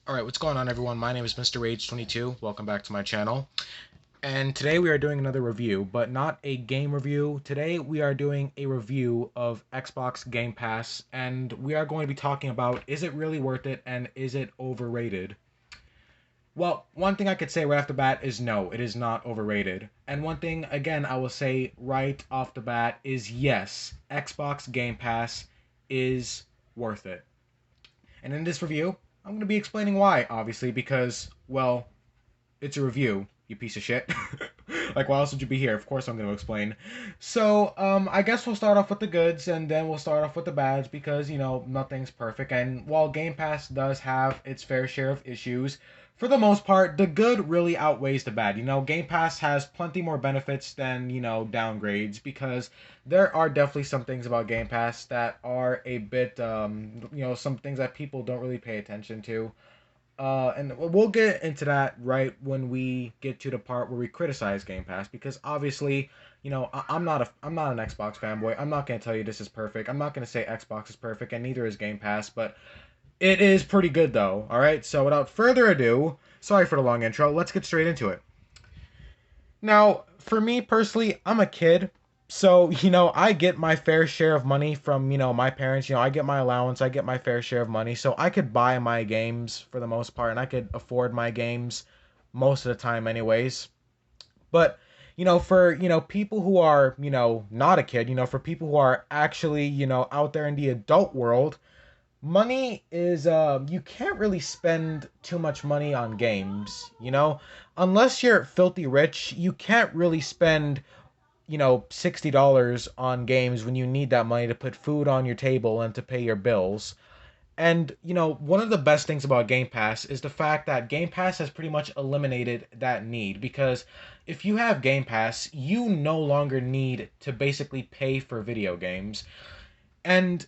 Alright, what's going on everyone? My name is Mr. Rage22. Welcome back to my channel. And today we are doing another review, but not a game review. Today we are doing a review of Xbox Game Pass, and we are going to be talking about, is it really worth it and is it overrated? Well, one thing I could say right off the bat is no, it is not overrated. And one thing, again, I will say right off the bat is yes, Xbox Game Pass is worth it. And in this review, I'm going to be explaining why, obviously, because, well, it's a review, you piece of shit. Like, why else would you be here? Of course I'm going to explain. So, I guess we'll start off with the goods, and then we'll start off with the bads, because, nothing's perfect. And while Game Pass does have its fair share of issues, for the most part, the good really outweighs the bad. Game Pass has plenty more benefits than, downgrades, because there are definitely some things about Game Pass that are a bit, some things that people don't really pay attention to. And we'll get into that right when we get to the part where we criticize Game Pass, because obviously, I'm not an Xbox fanboy. I'm not gonna tell you this is perfect. I'm not gonna say Xbox is perfect, and neither is Game Pass, but it is pretty good though. All right. So without further ado, sorry for the long intro. Let's get straight into it. Now, for me personally, I'm a kid. So, I get my fair share of money from, my parents. I get my allowance, I get my fair share of money. So I could buy my games for the most part, and I could afford my games most of the time, anyways. But, for, people who are, not a kid, for people who are actually, out there in the adult world, money is you can't really spend too much money on games, unless you're filthy rich. You can't really spend $60 on games when you need that money to put food on your table and to pay your bills. And one of the best things about Game Pass is the fact that Game Pass has pretty much eliminated that need, because if you have Game Pass, you no longer need to basically pay for video games. And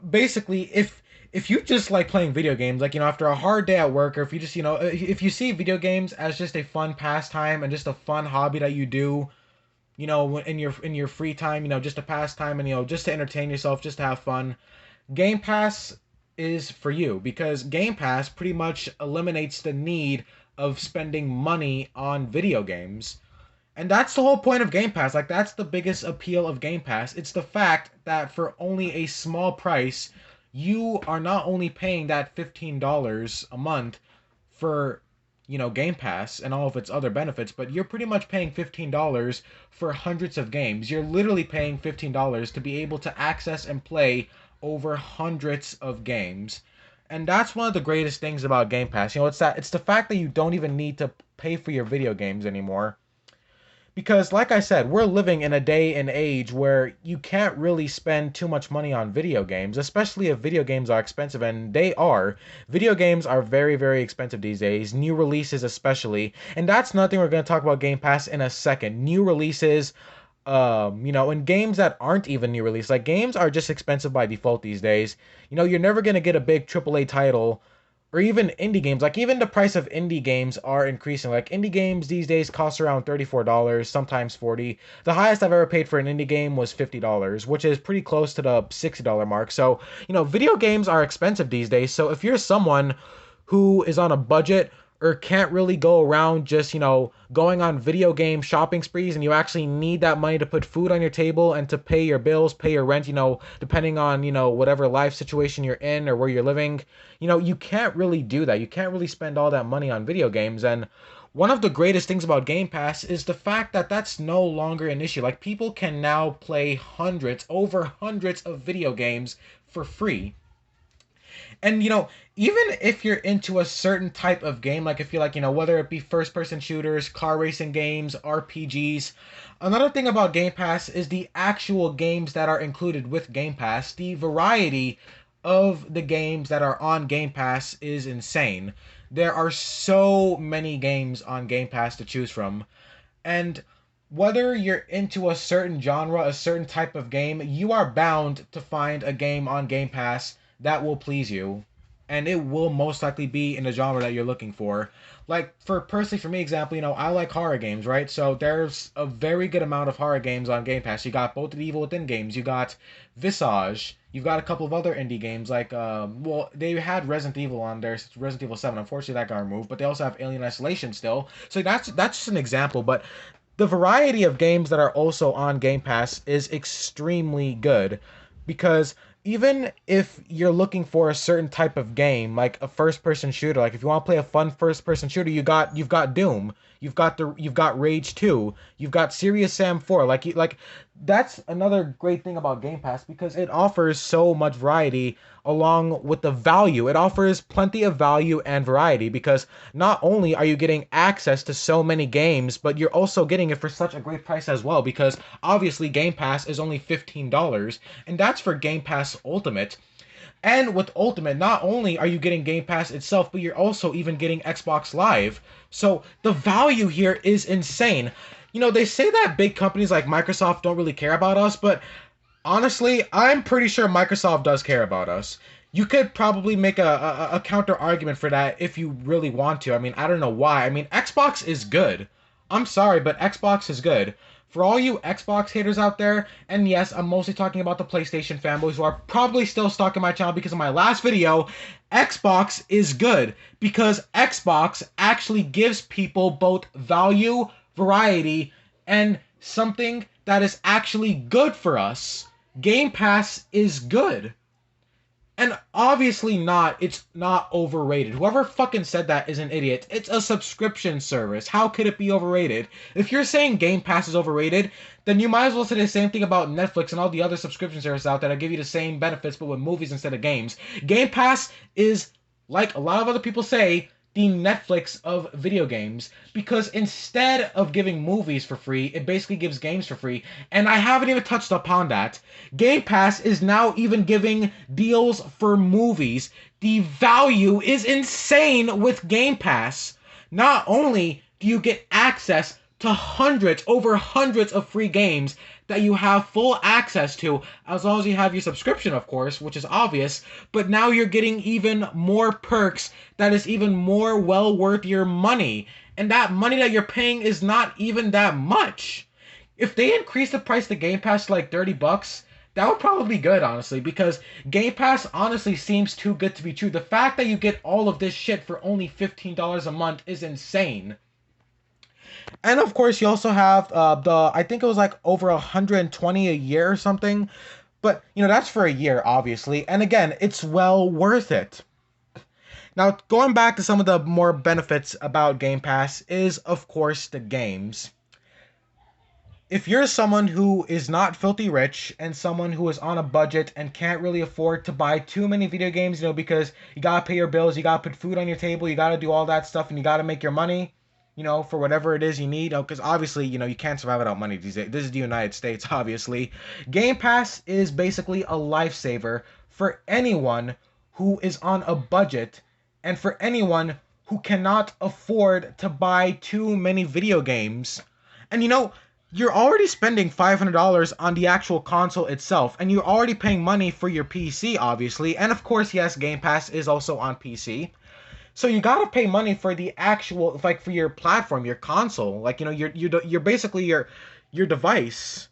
basically, if you just like playing video games, like, after a hard day at work, or if you just, if you see video games as just a fun pastime and just a fun hobby that you do, in your free time, just a pastime, and just to entertain yourself, just to have fun, Game Pass is for you, because Game Pass pretty much eliminates the need of spending money on video games. And that's the whole point of Game Pass. Like, that's the biggest appeal of Game Pass. It's the fact that for only a small price, you are not only paying that $15 a month for, Game Pass and all of its other benefits, but you're pretty much paying $15 for hundreds of games. You're literally paying $15 to be able to access and play over hundreds of games. And that's one of the greatest things about Game Pass. It's the fact that you don't even need to pay for your video games anymore. Because, like I said, we're living in a day and age where you can't really spend too much money on video games, especially if video games are expensive, and they are. Video games are very, very expensive these days, new releases especially. And that's nothing. We're going to talk about Game Pass in a second. New releases, and games that aren't even new release. Like, games are just expensive by default these days. You're never going to get a big AAA title, or even indie games. Like, even the price of indie games are increasing. Like, indie games these days cost around $34, sometimes 40. The highest I've ever paid for an indie game was $50, which is pretty close to the $60 mark. So, video games are expensive these days. So if you're someone who is on a budget, or can't really go around just, going on video game shopping sprees, and you actually need that money to put food on your table and to pay your bills, pay your rent, depending on, whatever life situation you're in or where you're living, you can't really do that. You can't really spend all that money on video games. And one of the greatest things about Game Pass is the fact that that's no longer an issue. Like, people can now play over hundreds of video games for free. And even if you're into a certain type of game, like, if you like, whether it be first person shooters, car racing games, RPGs, another thing about Game Pass is the actual games that are included with Game Pass. The variety of the games that are on Game Pass is insane. There are so many games on Game Pass to choose from. And whether you're into a certain genre, a certain type of game, you are bound to find a game on Game Pass that will please you. and it will most likely be in the genre that you're looking for. Like personally for me, example, I like horror games, right? So there's a very good amount of horror games on Game Pass. You got both of the Evil Within games, you got Visage, you've got a couple of other indie games like well, they had Resident Evil on there, Resident Evil 7. Unfortunately, that got removed, but they also have Alien Isolation still. So that's just an example, but the variety of games that are also on Game Pass is extremely good because even if you're looking for a certain type of game, like a first-person shooter, like if you want to play a fun first-person shooter, you've got Doom, you've got Rage 2, you've got Serious Sam 4. Like that's another great thing about Game Pass because it offers so much variety along with the value. It offers plenty of value and variety because not only are you getting access to so many games, but you're also getting it for such a great price as well because obviously Game Pass is only $15 and that's for Game Pass Ultimate. And with Ultimate, not only are you getting Game Pass itself, but you're also even getting Xbox Live. So the value here is insane. They say that big companies like Microsoft don't really care about us, but honestly, I'm pretty sure Microsoft does care about us. You could probably make a counter argument for that if you really want to. I mean, I don't know why. I mean, Xbox is good. I'm sorry, but Xbox is good. For all you Xbox haters out there, and yes, I'm mostly talking about the PlayStation fanboys who are probably still stuck in my channel because of my last video, Xbox is good because Xbox actually gives people both value, variety, and something that is actually good for us. Game Pass is good. And obviously it's not overrated. Whoever fucking said that is an idiot. It's a subscription service. How could it be overrated? If you're saying Game Pass is overrated, then you might as well say the same thing about Netflix and all the other subscription services out there that give you the same benefits but with movies instead of games. Game Pass is, like a lot of other people say, the Netflix of video games because instead of giving movies for free, it basically gives games for free. And I haven't even touched upon that. Game Pass is now even giving deals for movies. The value is insane with Game Pass. Not only do you get access to over hundreds of free games that you have full access to, as long as you have your subscription, of course, which is obvious, but now you're getting even more perks that is even more well worth your money. And that money that you're paying is not even that much. If they increase the price of Game Pass to like $30, that would probably be good, honestly, because Game Pass honestly seems too good to be true. The fact that you get all of this shit for only $15 a month is insane. And of course, you also have I think it was like over 120 a year or something. But, that's for a year, obviously. And again, it's well worth it. Now, going back to some of the more benefits about Game Pass is, of course, the games. If you're someone who is not filthy rich and someone who is on a budget and can't really afford to buy too many video games, because you gotta pay your bills, you gotta put food on your table, you gotta do all that stuff, and you gotta make your money, for whatever it is you need. Because obviously, you can't survive without money these days. This is the United States, obviously. Game Pass is basically a lifesaver for anyone who is on a budget and for anyone who cannot afford to buy too many video games. And you're already spending $500 on the actual console itself, and you're already paying money for your PC, obviously. And of course, yes, Game Pass is also on PC. So you gotta pay money for the actual, like, for your platform, your console, like, you're basically your device.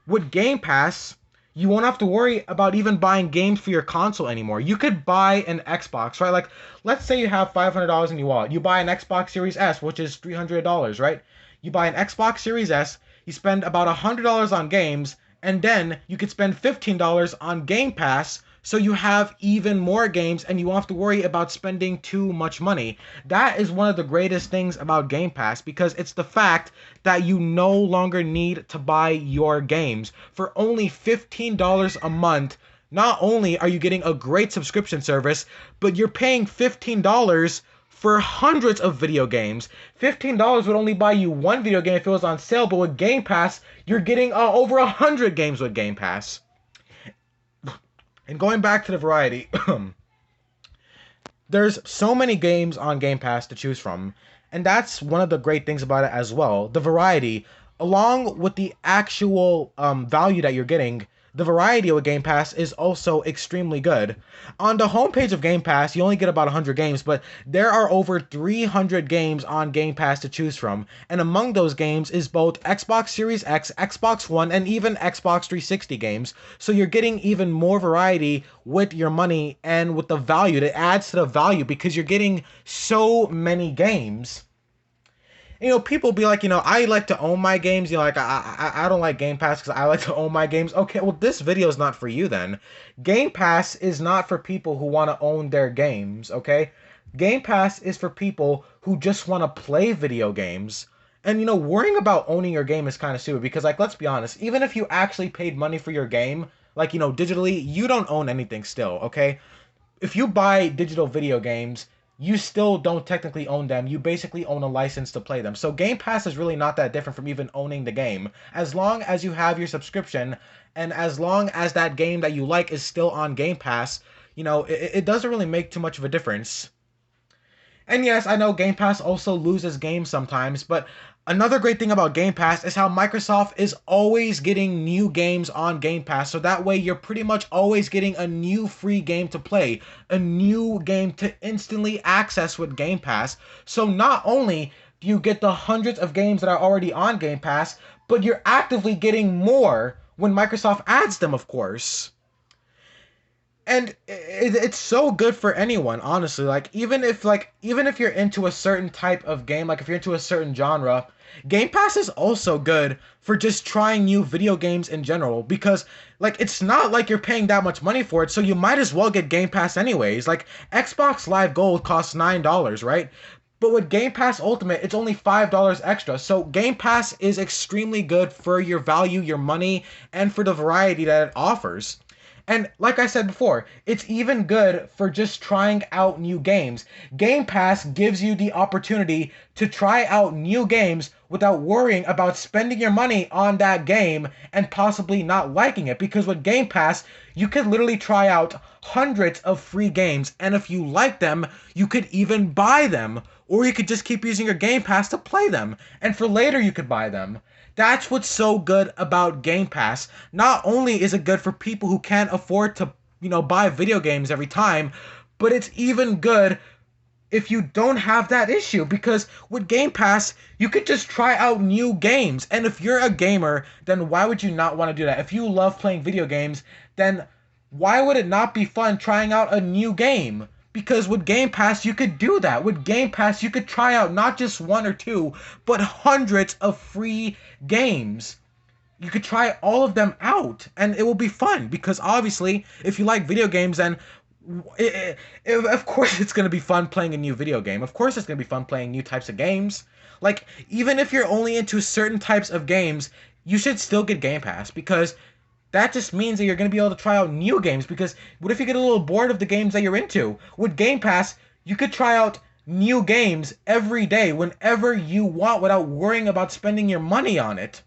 With Game Pass, you won't have to worry about even buying games for your console anymore. You could buy an Xbox, right? Like, let's say you have $500 in your wallet. You buy an Xbox Series S, which is $300, right? You buy an Xbox Series S, you spend about $100 on games, and then you could spend $15 on Game Pass, so you have even more games and you won't have to worry about spending too much money. That is one of the greatest things about Game Pass because it's the fact that you no longer need to buy your games. For only $15 a month, not only are you getting a great subscription service, but you're paying $15 for hundreds of video games. $15 would only buy you one video game if it was on sale, but with Game Pass, you're getting over 100 games with Game Pass. And going back to the variety, there's so many games on Game Pass to choose from, and that's one of the great things about it as well. The variety, along with the actual value that you're getting, the variety of Game Pass is also extremely good. On the homepage of Game Pass, you only get about 100 games, but there are over 300 games on Game Pass to choose from. And among those games is both Xbox Series X, Xbox One, and even Xbox 360 games. So you're getting even more variety with your money and with the value. It adds to the value because you're getting so many games. People be like, I like to own my games. Like, I don't like Game Pass because I like to own my games. Okay, well, this video is not for you then. Game Pass is not for people who want to own their games, okay? Game Pass is for people who just want to play video games. And, worrying about owning your game is kind of stupid because, like, let's be honest, even if you actually paid money for your game, like, digitally, you don't own anything still, okay? If you buy digital video games, you still don't technically own them. You basically own a license to play them. So Game Pass is really not that different from even owning the game. As long as you have your subscription and as long as that game that you like is still on Game Pass, it doesn't really make too much of a difference. And yes, I know Game Pass also loses games sometimes, but another great thing about Game Pass is how Microsoft is always getting new games on Game Pass, so that way you're pretty much always getting a new free game to play, a new game to instantly access with Game Pass. So not only do you get the hundreds of games that are already on Game Pass, but you're actively getting more when Microsoft adds them, of course. And it's so good for anyone, honestly. Like even if you're into a certain type of game, like if you're into a certain genre, Game Pass is also good for just trying new video games in general because like it's not like you're paying that much money for it, so you might as well get Game Pass anyways. Like Xbox Live Gold costs $9, right? But with Game Pass Ultimate, it's only $5 extra. So Game Pass is extremely good for your value, your money, and for the variety that it offers. And like I said before, it's even good for just trying out new games. Game Pass gives you the opportunity to try out new games without worrying about spending your money on that game and possibly not liking it. Because with Game Pass, you could literally try out hundreds of free games, and if you like them, you could even buy them. Or you could just keep using your Game Pass to play them, and for later you could buy them. That's what's so good about Game Pass. Not only is it good for people who can't afford to, buy video games every time, but it's even good if you don't have that issue, because with Game Pass, you could just try out new games. And if you're a gamer, then why would you not want to do that? If you love playing video games, then why would it not be fun trying out a new game? Because with Game Pass, you could do that. With Game Pass, you could try out not just one or two, but hundreds of free games. You could try all of them out, and it will be fun. Because obviously, if you like video games, then of course it's going to be fun playing a new video game. Of course it's going to be fun playing new types of games. Like, even if you're only into certain types of games, you should still get Game Pass, because that just means that you're going to be able to try out new games. Because what if you get a little bored of the games that you're into? With Game Pass, you could try out new games every day whenever you want without worrying about spending your money on it.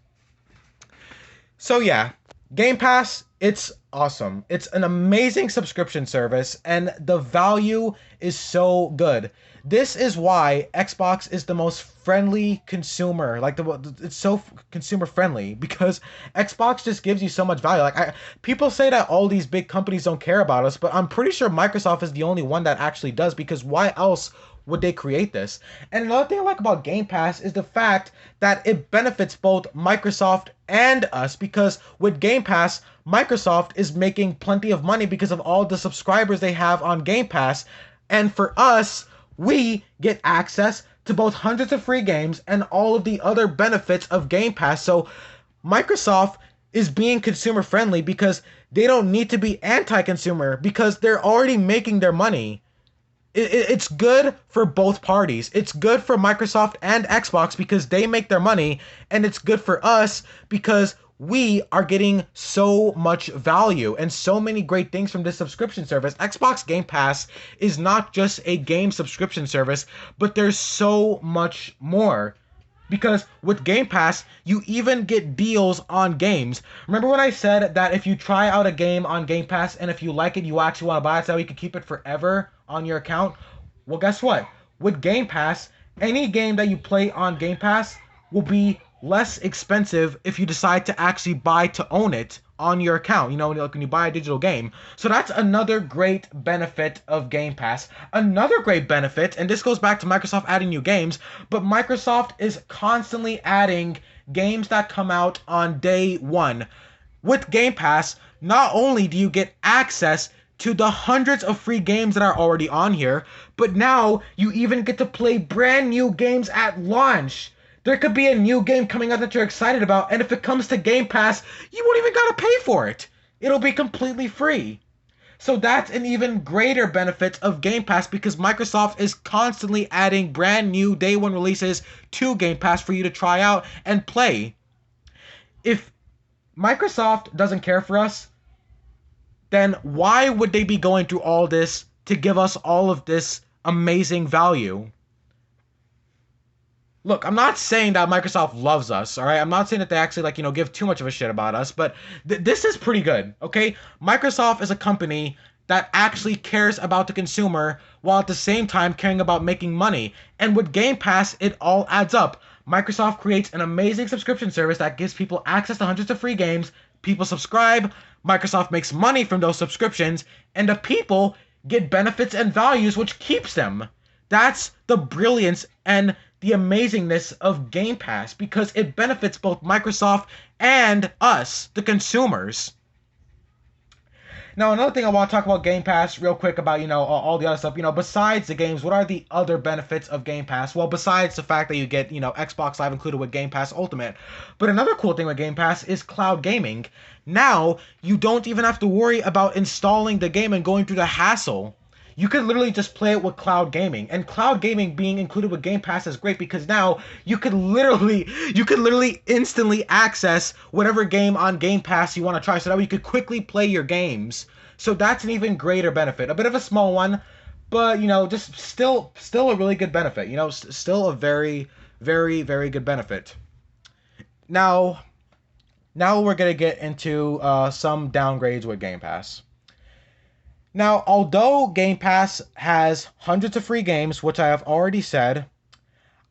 So yeah, Game Pass, it's awesome. It's an amazing subscription service, and the value is so good. This is why Xbox is the most friendly consumer. Like, it's so consumer friendly because Xbox just gives you so much value. Like, people say that all these big companies don't care about us, but I'm pretty sure Microsoft is the only one that actually does, because why else would they create this? And another thing I like about Game Pass is the fact that it benefits both Microsoft and us, because with Game Pass, Microsoft is making plenty of money because of all the subscribers they have on Game Pass. And for us, we get access to both hundreds of free games and all of the other benefits of Game Pass. So Microsoft is being consumer friendly because they don't need to be anti-consumer, because they're already making their money. It's good for both parties. It's good for Microsoft and Xbox because they make their money, and it's good for us because we are getting so much value and so many great things from this subscription service. Xbox Game Pass is not just a game subscription service, but there's so much more. Because with Game Pass, you even get deals on games. Remember when I said that if you try out a game on Game Pass and if you like it, you actually want to buy it so you can keep it forever on your account? Well, guess what? With Game Pass, any game that you play on Game Pass will be less expensive if you decide to actually buy to own it on your account, like when you buy a digital game. So that's another great benefit of Game Pass. Another great benefit, and this goes back to Microsoft adding new games, but Microsoft is constantly adding games that come out on day one. With Game Pass, not only do you get access to the hundreds of free games that are already on here, but now you even get to play brand new games at launch. There could be a new game coming out that you're excited about, and if it comes to Game Pass, you won't even gotta pay for it. It'll be completely free. So that's an even greater benefit of Game Pass, because Microsoft is constantly adding brand new day one releases to Game Pass for you to try out and play. If Microsoft doesn't care for us, then why would they be going through all this to give us all of this amazing value? Look, I'm not saying that Microsoft loves us, all right? I'm not saying that they actually, give too much of a shit about us, but this is pretty good, okay? Microsoft is a company that actually cares about the consumer while at the same time caring about making money. And with Game Pass, it all adds up. Microsoft creates an amazing subscription service that gives people access to hundreds of free games. People subscribe, Microsoft makes money from those subscriptions, and the people get benefits and values, which keeps them. That's the brilliance and the amazingness of Game Pass, because it benefits both Microsoft and us, the consumers. Now, another thing I want to talk about Game Pass real quick about, all the other stuff, besides the games, what are the other benefits of Game Pass? Well, besides the fact that you get, Xbox Live included with Game Pass Ultimate. But another cool thing with Game Pass is cloud gaming. Now, you don't even have to worry about installing the game and going through the hassle. You can literally just play it with cloud gaming. And cloud gaming being included with Game Pass is great, because now you could literally instantly access whatever game on Game Pass you want to try, so that way you could quickly play your games. So that's an even greater benefit. A bit of a small one, but just still a really good benefit. Still a very, very, very good benefit. Now we're gonna get into some downgrades with Game Pass. Now, although Game Pass has hundreds of free games, which I have already said,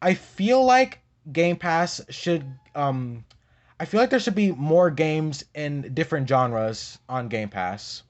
I feel like Game Pass should, I feel like there should be more games in different genres on Game Pass.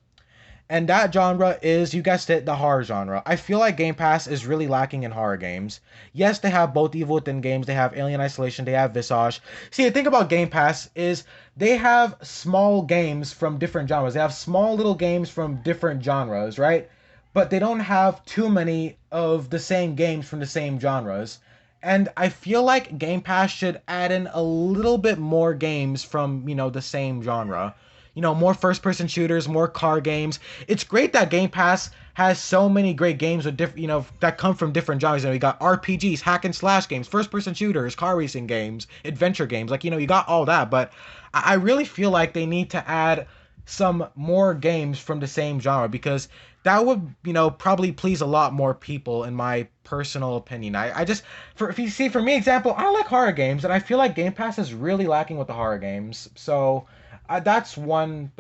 And that genre is, you guessed it, the horror genre. I feel like Game Pass is really lacking in horror games. Yes, they have both Evil Within games, they have Alien Isolation, they have Visage. See, the thing about Game Pass is they have small games from different genres. They have small little games from different genres, right? But they don't have too many of the same games from the same genres. And I feel like Game Pass should add in a little bit more games from, the same genre. More first-person shooters, more car games. It's great that Game Pass has so many great games with different, that come from different genres. You got RPGs, hack and slash games, first-person shooters, car racing games, adventure games. You got all that. But I really feel like they need to add some more games from the same genre, because that would, probably please a lot more people, in my personal opinion. I just, for me, example, I like horror games, and I feel like Game Pass is really lacking with the horror games. So that's one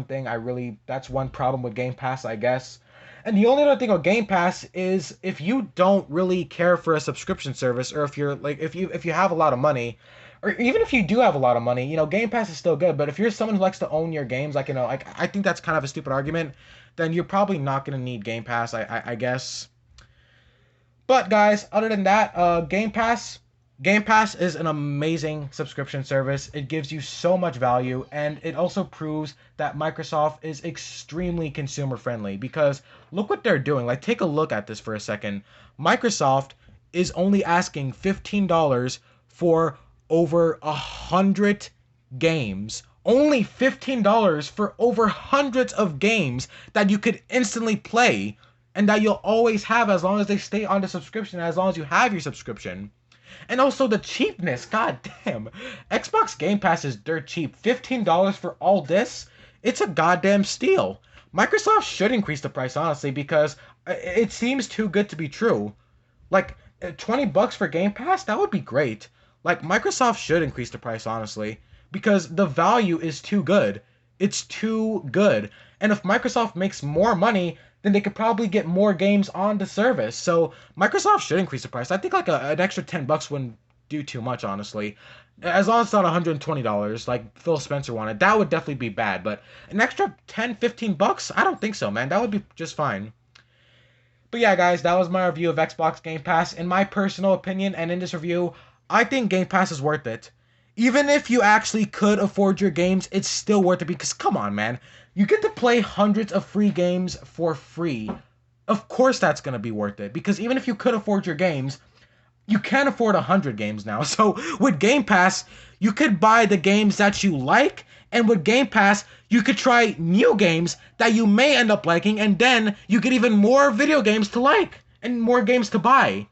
thing that's one problem with Game Pass, I guess. And the only other thing with Game Pass is, if you don't really care for a subscription service, or if you're if you have a lot of money, or even if you do have a lot of money, Game Pass is still good. But if you're someone who likes to own your games, I think that's kind of a stupid argument, then you're probably not gonna need Game Pass, I guess. But guys, other than that, Game Pass is an amazing subscription service. It gives you so much value, and it also proves that Microsoft is extremely consumer friendly, because look what they're doing. Take a look at this for a second. Microsoft is only asking $15 for over 100 games. Only $15 for over hundreds of games that you could instantly play, and that you'll always have as long as they stay on the subscription, as long as you have your subscription. And also the cheapness, god damn. Xbox Game Pass is dirt cheap. $15 for all this? It's a goddamn steal. Microsoft should increase the price, honestly, because it seems too good to be true. $20 for Game Pass? That would be great. Microsoft should increase the price, honestly, because the value is too good. It's too good. And if Microsoft makes more money, then they could probably get more games on the service. So Microsoft should increase the price. I think an extra $10 wouldn't do too much, honestly. As long as it's not $120, like Phil Spencer wanted, that would definitely be bad. But an extra 10, $15, I don't think so, man. That would be just fine. But yeah, guys, that was my review of Xbox Game Pass. In my personal opinion, and in this review, I think Game Pass is worth it. Even if you actually could afford your games, it's still worth it because, come on, man. You get to play hundreds of free games for free. Of course that's going to be worth it. Because even if you could afford your games, you can't afford 100 games now. So with Game Pass, you could buy the games that you like, and with Game Pass, you could try new games that you may end up liking, and then you get even more video games to like and more games to buy.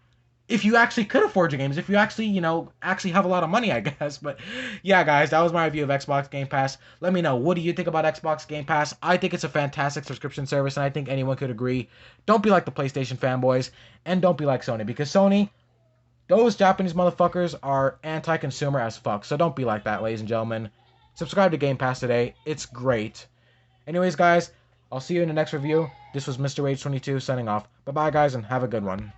If you actually could afford your games, if you actually, actually have a lot of money, I guess. But yeah, guys, that was my review of Xbox Game Pass. Let me know, what do you think about Xbox Game Pass? I think it's a fantastic subscription service, and I think anyone could agree. Don't be like the PlayStation fanboys, and don't be like Sony, because Sony, those Japanese motherfuckers are anti-consumer as fuck. So don't be like that, ladies and gentlemen. Subscribe to Game Pass today. It's great. Anyways, guys, I'll see you in the next review. This was Mr. Rage22 signing off. Bye-bye, guys, and have a good one.